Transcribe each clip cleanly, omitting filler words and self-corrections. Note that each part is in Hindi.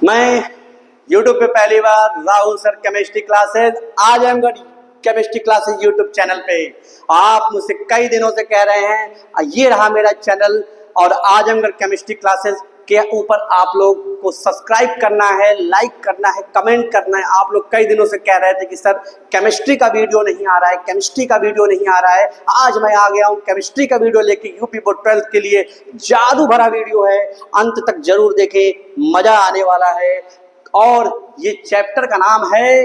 मैं YouTube पे पहली बार Rahul sir chemistry classes Azamgarh chemistry classes YouTube channel पे आप मुझसे कई दिनों से कह रहे हैं ये रहा मेरा चैनल और आजमगढ़ केमिस्ट्री क्लासेस के ऊपर आप लोग को सब्सक्राइब करना है, लाइक करना है, कमेंट करना है। आप लोग कई दिनों से कह रहे थे कि सर केमिस्ट्री का वीडियो नहीं आ रहा है, केमिस्ट्री का वीडियो नहीं आ रहा है। आज मैं आ गया हूँ केमिस्ट्री का वीडियो लेके। यूपी बोर्ड 12th के लिए जादू भरा वीडियो है, अंत तक जरूर देखें, मजा आने वाला है। और ये चैप्टर का नाम है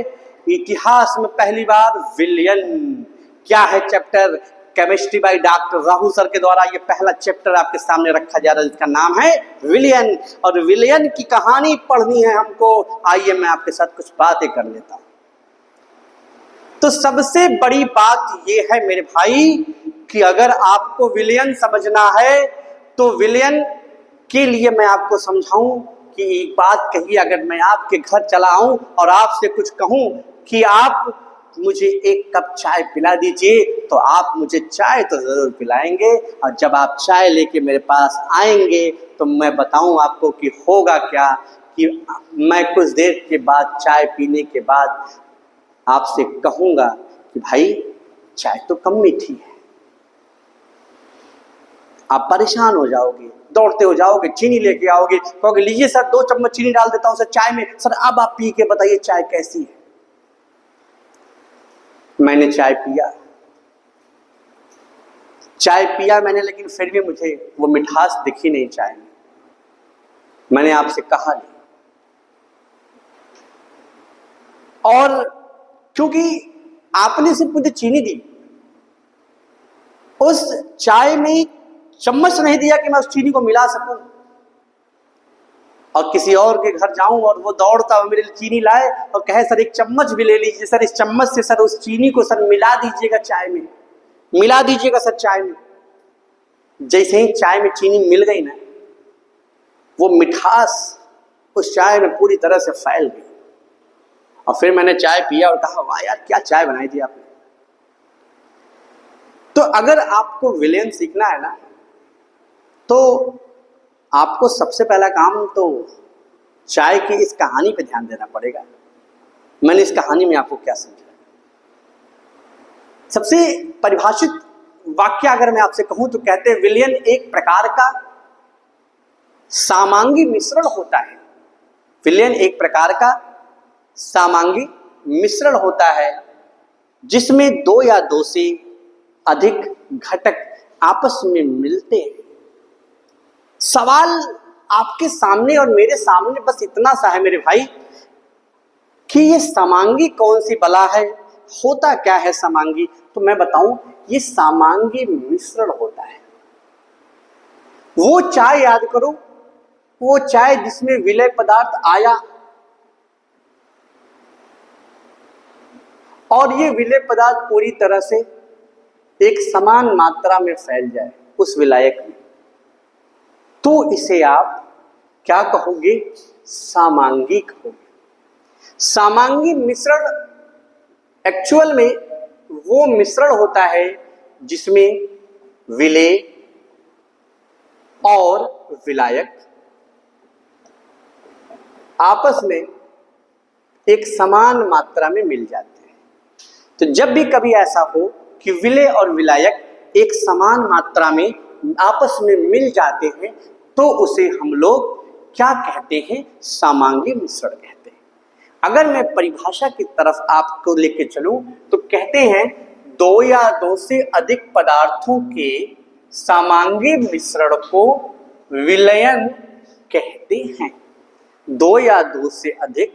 इतिहास में पहली बार विलयन। क्या है chapter? Chemistry by doctor Rahul sir के द्वारा ये पहला चैप्टर आपके सामने रखा जा रहा है जिसका नाम है विलयन। और विलयन की कहानी पढ़नी है हमको। आइए मैं आपके साथ कुछ बातें कर लेता हूं। तो सबसे बड़ी बात ये है मेरे भाई कि अगर आपको विलयन समझना है तो विलयन के लिए मैं आपको समझाऊं कि एक बात कही, अगर मैं आपके घर चला आऊं और आपसे कुछ कहूं कि आप मुझे एक कप चाय पिला दीजिए तो आप मुझे चाय तो जरूर पिलाएंगे। और जब आप चाय लेके मेरे पास आएंगे तो मैं बताऊं आपको कि होगा क्या, कि मैं कुछ देर के बाद चाय पीने के बाद आपसे कहूंगा कि भाई चाय तो कम मीठी है। आप परेशान हो जाओगे, दौड़ते हो जाओगे, चीनी लेके आओगे, कहोगे लीजिए सर 2 चम्मच चीनी डाल देता हूं सर चाय में। सर अब आप पी के बताइए चाय कैसी है। मैंने चाय पिया मैंने, लेकिन फिर भी मुझे वो मिठास दिखी नहीं चाय में। मैंने आपसे कहा नहीं, और क्योंकि आपने सिर्फ मुझे चीनी दी, उस चाय में चम्मच नहीं दिया कि मैं उस चीनी को मिला सकूं। और किसी और के घर जाऊं और वो दौड़ता हुआ मेरे लिए चीनी लाए और कहे सर एक चम्मच भी ले लीजिए सर, इस चम्मच से सर उस चीनी को सर मिला दीजिएगा चाय में, मिला दीजिएगा सर चाय में। जैसे ही चाय में चीनी मिल गई ना, वो मिठास उस चाय में पूरी तरह से फैल गई। और फिर मैंने चाय पिया और कहा वाह यार क्या चाय बनाई थी आपने। तो अगर आपको विलयन सीखना है ना, तो आपको सबसे पहला काम तो चाय की इस कहानी पे ध्यान देना पड़ेगा। मैंने इस कहानी में आपको क्या समझाया? सबसे परिभाषित वाक्य अगर मैं आपसे कहूं तो कहते हैं विलयन एक प्रकार का सामांगी मिश्रण होता है। विलयन एक प्रकार का सामांगी मिश्रण होता है जिसमें 2 या 2 से अधिक घटक आपस में मिलते हैं। सवाल आपके सामने और मेरे सामने बस इतना सा है मेरे भाई कि ये समांगी कौन सी बला है, होता क्या है समांगी? तो मैं बताऊं, ये समांगी मिश्रण होता है। वो चाय याद करो, वो चाय जिसमें विलय पदार्थ आया और ये विलय पदार्थ पूरी तरह से एक समान मात्रा में फैल जाए उस विलायक में, तो इसे आप क्या कहोगे? सामांगी कहोगे। सामांगी मिश्रण एक्चुअल में वो मिश्रण होता है जिसमें विलेय और विलायक आपस में एक समान मात्रा में मिल जाते हैं। तो जब भी कभी ऐसा हो कि विलेय और विलायक एक समान मात्रा में आपस में मिल जाते हैं तो उसे हम लोग क्या कहते हैं? सामांगी मिश्रण कहते हैं। अगर मैं परिभाषा की तरफ आपको लेके चलूं तो कहते हैं 2 या 2 से अधिक पदार्थों के सामांगी मिश्रण को विलयन कहते हैं। 2 या 2 से अधिक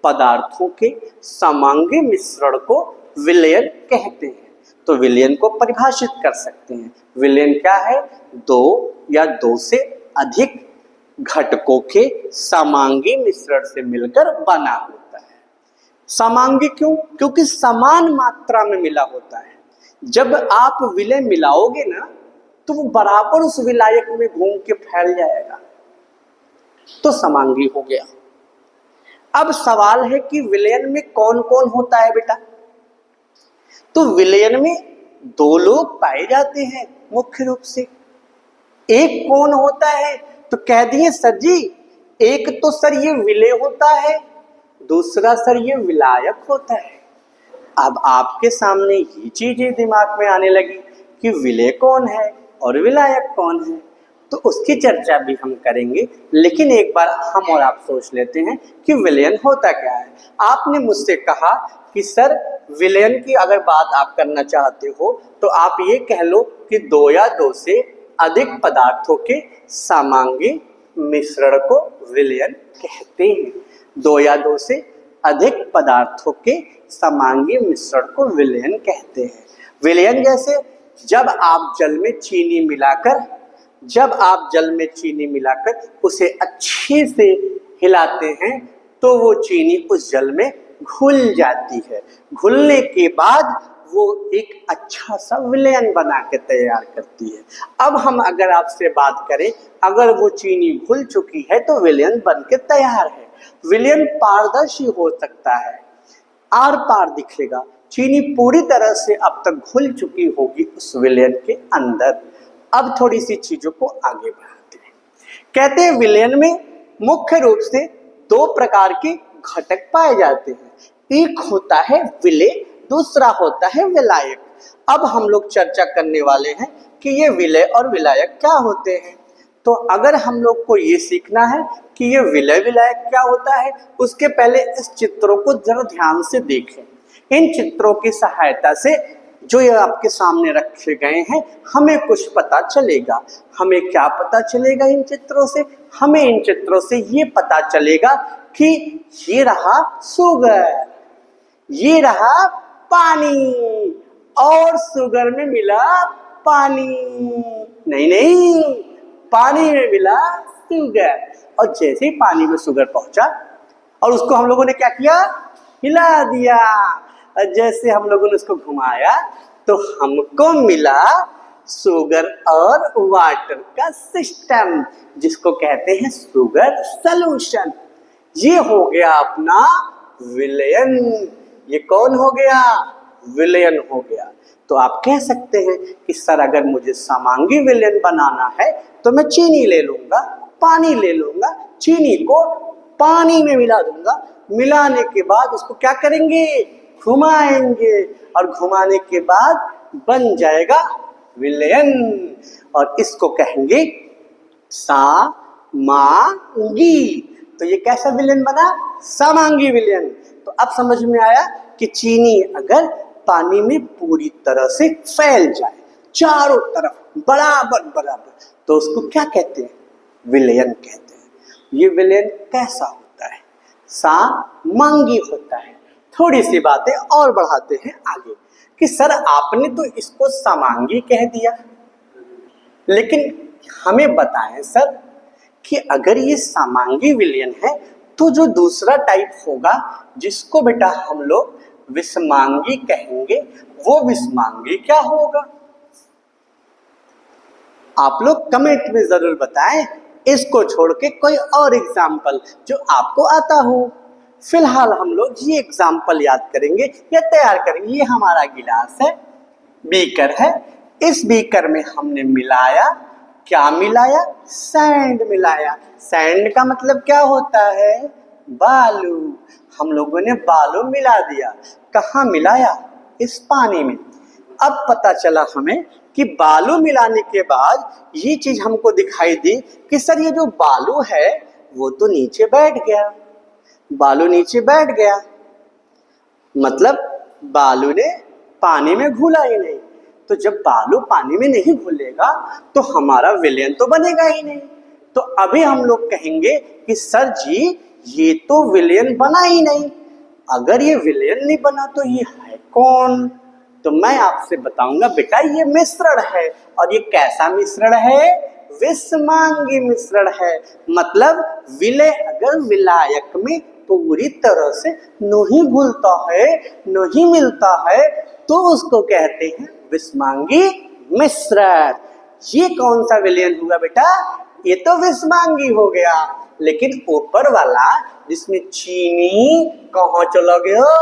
पदार्थों के सामांगी मिश्रण को विलयन कहते हैं। तो विलयन को परिभाषित कर सकते हैं। विलयन क्या है? 2 या 2 से अधिक घटकों के समांगी मिश्रण से मिलकर बना होता है। समांगी क्यों? क्योंकि समान मात्रा में मिला होता है। जब आप विलय मिलाओगे ना तो वो बराबर उस विलायक में घूम के फैल जाएगा, तो समांगी हो गया। अब सवाल है कि विलयन में कौन कौन होता है बेटा? तो विलयन में 2 लोग पाए जाते हैं मुख्य रूप से। एक कौन होता है? तो कह दिए सर जी एक तो सर ये विलेय होता है, दूसरा सर ये विलायक होता है। अब आपके सामने ये चीजें दिमाग में आने लगी कि विलेय कौन है और विलायक कौन है, तो उसकी चर्चा भी हम करेंगे। लेकिन एक बार हम और आप सोच लेते हैं कि विलयन होता क्या है। आपने मुझसे कहा कि सर विलयन की अगर बात आप करना चाहते हो तो आप ये कह लो कि दो या दो से अधिक पदार्थों के समांगी मिश्रण को विलयन कहते हैं। दो या दो से अधिक पदार्थों के समांगी मिश्रण को विलयन कहते हैं। विलयन जैसे जब आप जल में चीनी मिलाकर उसे अच्छे से हिलाते हैं तो वो चीनी उस जल में घुल जाती है। घुलने के बाद वो एक अच्छा सा विलयन बना के तैयार करती है। अब हम अगर आपसे बात करें, अगर वो चीनी घुल चुकी है तो विलयन बन के तैयार है। विलयन पारदर्शी हो सकता है, आर पार दिखेगा। चीनी पूरी तरह से अब तक घुल चुकी होगी उस विलयन के अंदर। अब थोड़ी सी चीजों को आगे बढ़ाते हैं। कहते हैं विलयन में मुख्य रूप से दो प्रकार के घटक पाए जाते हैं। एक होता है विलेय, दूसरा होता है विलायक। अब हम लोग चर्चा करने वाले हैं कि ये विलेय और विलायक क्या होते हैं। तो अगर हम लोग को ये सीखना है कि ये विलेय विलायक क्या होता है, उसके पहले इस चित्रों को जरा ध्यान से देखें। इन चित्रों की सहायता से जो ये आपके सामने रखे गए हैं हमें कुछ पता चलेगा। हमें क्या पता चलेगा इन चित्रों से? हमें इन चित्रों से ये पता चलेगा कि ये रहा शुगर, ये रहा पानी और शुगर में मिला पानी, नहीं, पानी में मिला शुगर। और जैसे ही पानी में शुगर पहुंचा और उसको हम लोगों ने क्या किया, हिला दिया। जैसे हम लोगों ने उसको घुमाया तो हमको मिला शुगर और वाटर का सिस्टम, जिसको कहते हैं शुगर सॉल्यूशन। ये हो गया अपना विलयन। ये कौन हो गया? विलयन हो गया। तो आप कह सकते हैं कि सर अगर मुझे समांगी विलयन बनाना है तो मैं चीनी ले लूंगा, पानी ले लूंगा, चीनी को पानी में मिला दूंगा, मिलाने के बाद उसको क्या करेंगे, घुमाएंगे, और घुमाने के बाद बन जाएगा विलयन, और इसको कहेंगे समांगी। तो ये कैसा विलयन बना? समांगी विलयन। तो अब समझ में आया कि चीनी अगर पानी में पूरी तरह से फैल जाए, चारों तरफ बराबर, तो उसको क्या कहते हैं? विलयन कहते हैं। ये विलयन कैसा होता है? समांगी होता है। थोड़ी सी बातें और बढ़ाते हैं आगे कि सर आपने तो इसको समांगी कह दिया, लेकिन हमें बताएं सर कि अगर ये समांगी विलयन है तो जो दूसरा टाइप होगा जिसको बेटा हम लोग विषमांगी कहेंगे, वो विषमांगी क्या होगा? आप लोग कमेंट में जरूर बताएं, इसको छोड़ के कोई और एग्जाम्पल जो आपको आता हो। फिलहाल हम लोग ये एग्जाम्पल याद करेंगे या तैयार करेंगे। ये हमारा गिलास है, बीकर है। इस बीकर में हमने मिलाया, क्या मिलाया? सैंड मिलाया। सैंड का मतलब क्या होता है? बालू। हम लोगों ने बालू मिला दिया। कहाँ मिलाया? इस पानी में। अब पता चला हमें कि बालू मिलाने के बाद ये चीज हमको दिखाई दी कि सर ये जो बालू है वो तो नीचे बैठ गया। बालू नीचे बैठ गया मतलब बालू ने पानी में घुला ही नहीं। तो जब बालू पानी में नहीं घुलेगा तो हमारा विलयन तो बनेगा ही नहीं। तो अभी हम लोग कहेंगे कि सर जी ये तो विलयन बना ही नहीं। अगर ये विलयन नहीं बना तो ये है कौन? तो मैं आपसे बताऊंगा बेटा ये मिश्रण है। और ये कैसा मिश्रण है? विषमांगी मिश्रण है। मतलब विलय अगर विलायक में पूरी तरह से नहीं घुलता है, नहीं मिलता है, तो उसको कहते हैं विषमांगी मिश्रण। ये कौन सा विलयन हुआ बेटा? ये तो विषमांगी हो गया। लेकिन ऊपर वाला जिसमें चीनी कहाँ चला गया?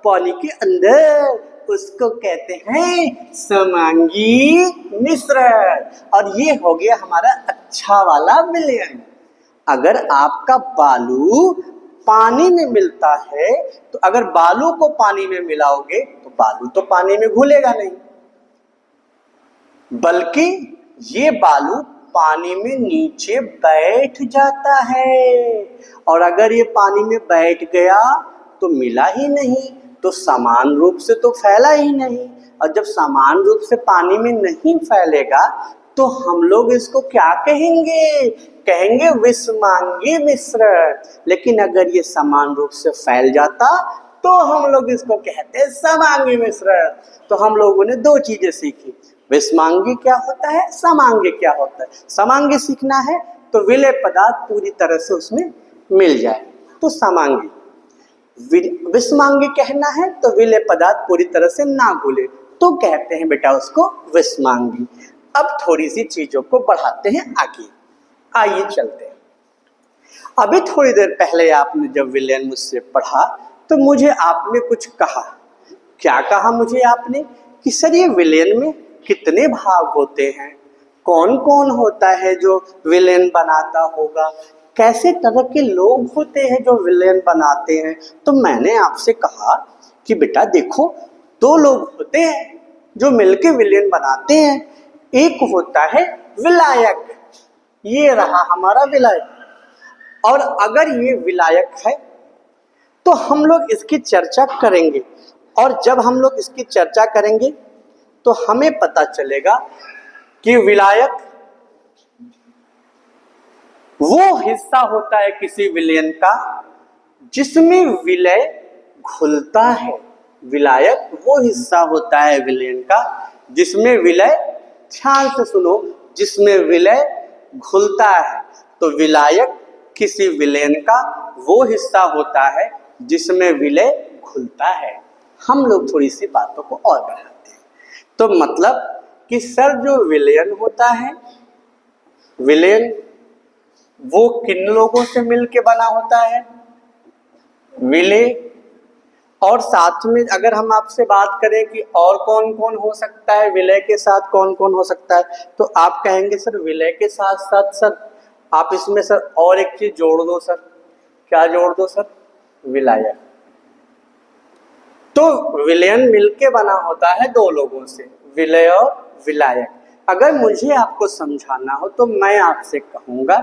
पानी के अंदर। उसको कहते हैं समांगी मिश्रण। और ये हो गया हमारा अच्छा वाला विलयन। अगर आपका बालू पानी में मिलता है तो अगर बालू को पानी में मिलाओगे तो बालू तो पानी में घुलेगा नहीं, बल्कि ये बालू पानी में नीचे बैठ जाता है। और अगर ये पानी में बैठ गया तो मिला ही नहीं, तो समान रूप से तो फैला ही नहीं। और जब समान रूप से पानी में नहीं फैलेगा तो हम लोग इसको क्या कहेंगे? कहेंगे विषमांगी मिश्रण। लेकिन अगर ये समान रूप से फैल जाता तो हम लोग इसको कहते हैं समांगी मिश्रण। तो हम लोगों ने दो चीजें सीखी, विषमांगी क्या होता है, समांगी क्या होता है। समांगी सीखना है तो विलय पदार्थ पूरी तरह से उसमें मिल जाए तो समांगी, विषमांगी कहना है तो विलय पदार्थ पूरी तरह से ना घुले तो कहते हैं बेटा उसको विषमांगी। अब थोड़ी सी चीजों को बढ़ाते हैं आगे, आइए चलते हैं। अभी थोड़ी देर पहले आपने जब विलयन मुझसे पढ़ा तो मुझे आपने कुछ कहा। क्या कहा मुझे आपने? कि सर ये विलयन में कितने भाग होते हैं, कौन कौन होता है जो विलयन बनाता होगा, कैसे तरह के लोग होते हैं जो विलयन बनाते हैं। तो मैंने आपसे कहा कि बेटा देखो, दो लोग होते हैं जो मिलके विलयन बनाते हैं। एक होता है विलायक, ये रहा हमारा विलायक, और अगर ये विलायक है तो हम लोग इसकी चर्चा करेंगे। और जब हम लोग इसकी चर्चा करेंगे तो हमें पता चलेगा कि विलायक वो हिस्सा होता है किसी विलयन का जिसमें विलय घुलता है। विलायक वो हिस्सा होता है विलयन का जिसमें विलय, ध्यान से सुनो, जिसमें विलय घुलता है। तो विलायक किसी विलयन का वो हिस्सा होता है जिसमें विलय घुलता है। हम लोग थोड़ी सी बातों को और बढ़ाते हैं। तो मतलब कि सर जो विलयन होता है, विलयन वो किन लोगों से मिलके बना होता है? विलय। और साथ में अगर हम आपसे बात करें कि और कौन कौन हो सकता है, विलय के साथ कौन कौन हो सकता है, तो आप कहेंगे सर विलय के साथ साथ सर आप इसमें सर और एक चीज जोड़ दो। सर क्या जोड़ दो सर? विलायक। तो विलयन मिलके बना होता है दो लोगों से, विलय और विलायक। अगर मुझे आपको समझाना हो तो मैं आपसे कहूंगा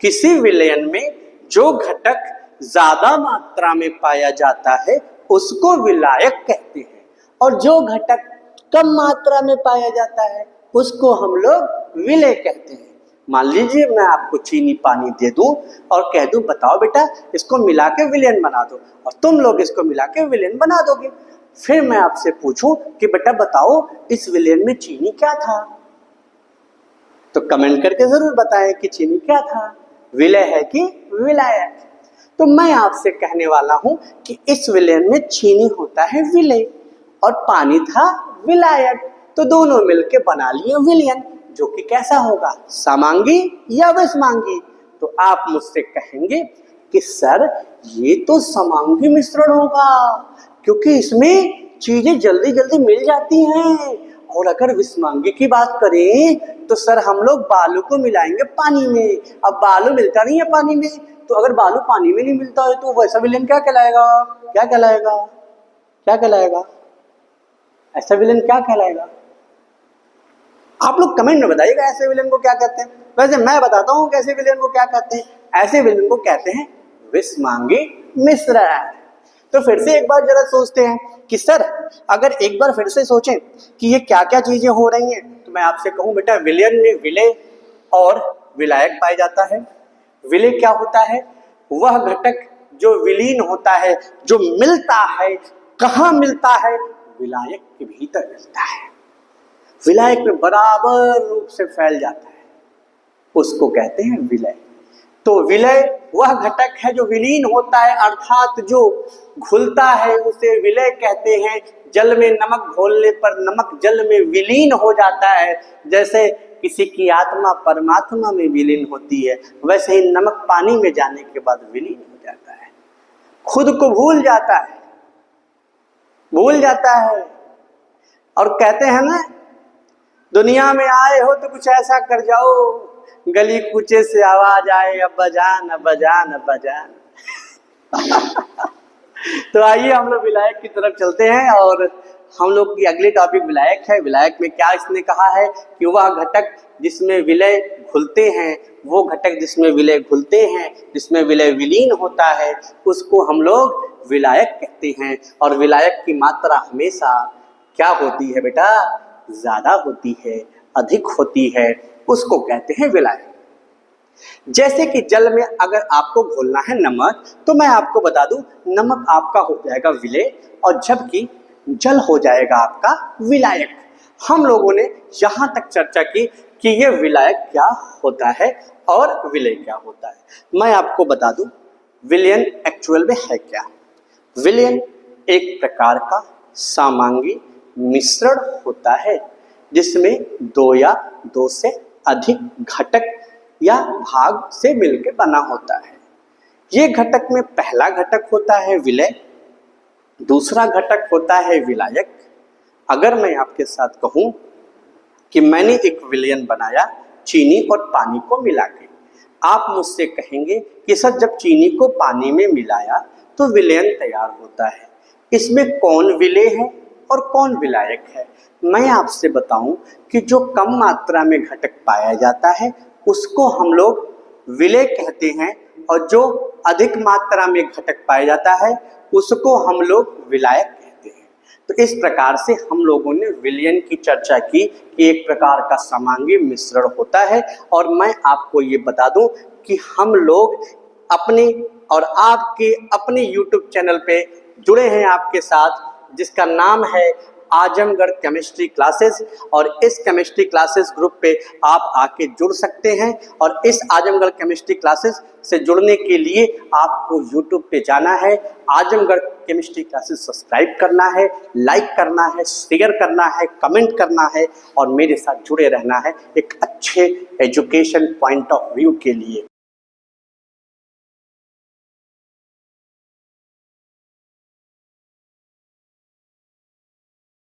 किसी विलयन में जो घटक ज्यादा मात्रा में पाया जाता है उसको विलायक कहते हैं, और जो घटक कम मात्रा में पाया जाता है उसको हम लोग विलय कहते हैं। मान लीजिए मैं आपको चीनी पानी दे दूं और कह दूं बताओ बेटा इसको मिला के विलयन बना दो, और तुम लोग इसको मिला के विलयन बना दोगे। फिर मैं आपसे पूछूं कि बेटा बताओ इस विलयन में चीनी क्या था, तो कमेंट करके जरूर बताएं कि चीनी क्या था, विलय है कि विलायक। तो मैं आपसे कहने वाला हूं कि इस विलयन में चीनी होता है विलय और पानी था विलायक, तो दोनों मिलके बना लिए विलयन, जो कि कैसा होगा, समांगी या विषमांगी। तो आप मुझसे कहेंगे कि सर ये तो समांगी मिश्रण होगा क्योंकि इसमें चीजें जल्दी जल्दी मिल जाती हैं। और अगर विषमांगी की बात करें तो सर हम लोग बालू को मिलाएंगे पानी में, अब बालू मिलता नहीं है पानी में, तो अगर बालू पानी में नहीं मिलता है तो वैसा विलयन क्या कहलाएगा? क्या कहलाएगा? क्या कहलाएगा? ऐसा विलयन क्या कहलाएगा? आप लोग कमेंट में बताइएगा ऐसे विलयन को क्या कहते हैं। वैसे मैं बताता हूँ कैसे विलयन को क्या कहते हैं। ऐसे विलयन को कहते हैं विषमांगी मिश्रण। तो फिर से एक बार जरा सोचते हैं कि सर अगर एक बार फिर से सोचें कि ये क्या क्या चीजें हो रही हैं, तो मैं आपसे कहूं बेटा विलयन में विलय और विलायक पाया जाता है। विलय क्या होता है? वह घटक जो विलीन होता है, जो मिलता है। कहाँ मिलता है? विलायक के भीतर मिलता है, विलायक में बराबर रूप से फैल जाता है, उसको कहते हैं विलय। तो विलय वह घटक है जो विलीन होता है, अर्थात जो घुलता है, उसे विलय कहते हैं। जल में नमक घोलने पर नमक जल में विलीन हो जाता है। जैसे किसी की आत्मा परमात्मा में विलीन होती है, वैसे ही नमक पानी में जाने के बाद विलीन हो जाता है, खुद को भूल जाता है, भूल जाता है। और कहते हैं ना, दुनिया में आए हो तो कुछ ऐसा कर जाओ गली कूचे से आवाज आए अब्बा जान अब्बा जान अब्बा जान। तो आइए हम लोग विलायक की तरफ चलते हैं और हम लोग की अगली टॉपिक विलायक है। विलायक में क्या इसने कहा है कि वह घटक जिसमें विलय घुलते हैं, वो घटक जिसमें विलय घुलते हैं, जिसमें विलय विलीन होता है, उसको हम लोग विलायक कहते हैं। और विलायक की मात्रा हमेशा क्या होती है बेटा? ज्यादा होती है, अधिक होती है, उसको कहते हैं विलायक। जैसे कि जल में अगर आपको घोलना है नमक, तो मैं आपको बता दूं नमक आपका हो जाएगा विलय और जबकि जल हो जाएगा आपका विलायक। हम लोगों ने यहां तक चर्चा की कि यह विलायक क्या होता है और विलय क्या होता है। मैं आपको बता दूं विलयन एक्चुअल में है क्या। विलयन एक प्रकार का सामांगी मिश्रण होता है जिसमें दो या दो से अधिक घटक या भाग से मिलकर बना होता है। ये घटक में पहला घटक होता है विलय, दूसरा घटक होता है विलायक। अगर मैं आपके साथ कहूं कि मैंने एक विलयन बनाया चीनी और पानी को मिला के, आप मुझसे कहेंगे कि सर जब चीनी को पानी में मिलाया तो विलयन तैयार होता है, इसमें कौन विलय है और कौन विलायक है? मैं आपसे बताऊं कि जो कम मात्रा में घटक पाया जाता है उसको हम लोग विलय कहते हैं और जो अधिक मात्रा में घटक पाया जाता है उसको हम लोग विलायक कहते हैं। तो इस प्रकार से हम लोगों ने विलयन की चर्चा की कि एक प्रकार का समांगी मिश्रण होता है। और मैं आपको ये बता दूं कि हम लोग अपने और आपके अपने YouTube चैनल पे जुड़े हैं आपके साथ, जिसका नाम है आजमगढ़ केमिस्ट्री क्लासेस। और इस केमिस्ट्री क्लासेस ग्रुप पे आप आके जुड़ सकते हैं। और इस आजमगढ़ केमिस्ट्री क्लासेस से जुड़ने के लिए आपको YouTube पे जाना है, आजमगढ़ केमिस्ट्री क्लासेस सब्सक्राइब करना है, लाइक करना है, शेयर करना है, कमेंट करना है और मेरे साथ जुड़े रहना है एक अच्छे एजुकेशन पॉइंट ऑफ व्यू के लिए।